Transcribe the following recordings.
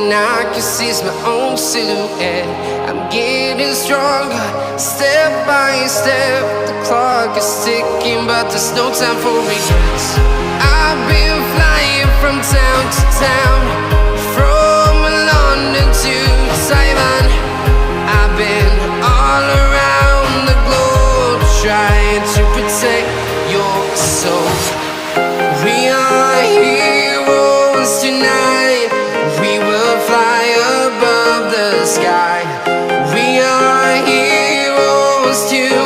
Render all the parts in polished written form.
and I can seize my own silhouette. I'm getting stronger, step by step. The clock is ticking, but there's no time for regrets. I've been flying from town to town, from London to Taiwan. I've been all around the globe, trying to protect your soul. We are heroes tonight. We will fly above the sky. We are heroes tonight.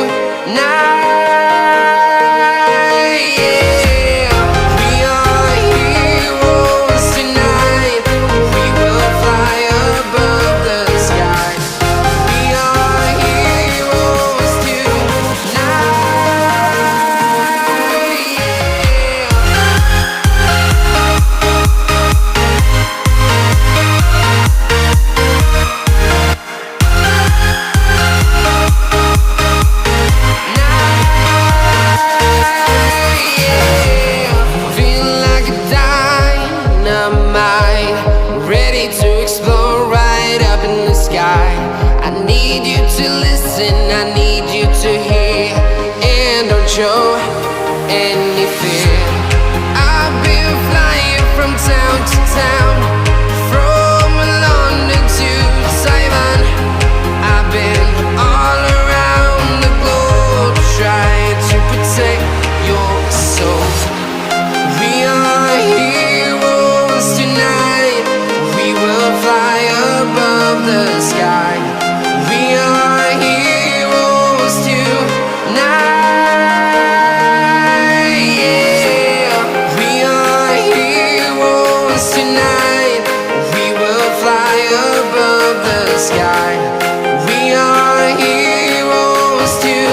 Yeah. We are heroes tonight. We will fly above the sky. We are heroes tonight. Ready to explore right up in the sky. I need you to listen, I need you to hear, and don't show any fear. I've been flying from town to town, from London to Taiwan. I've been all around the globe, trying to protect your soul. We are heroes tonight. We will fly above the sky. We are heroes tonight. Yeah. We are heroes tonight. We will fly above the sky. We are heroes tonight.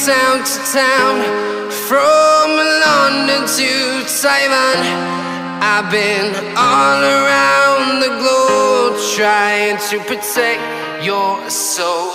Town to town, from London to Taiwan. I've been all around the globe, trying to protect your soul.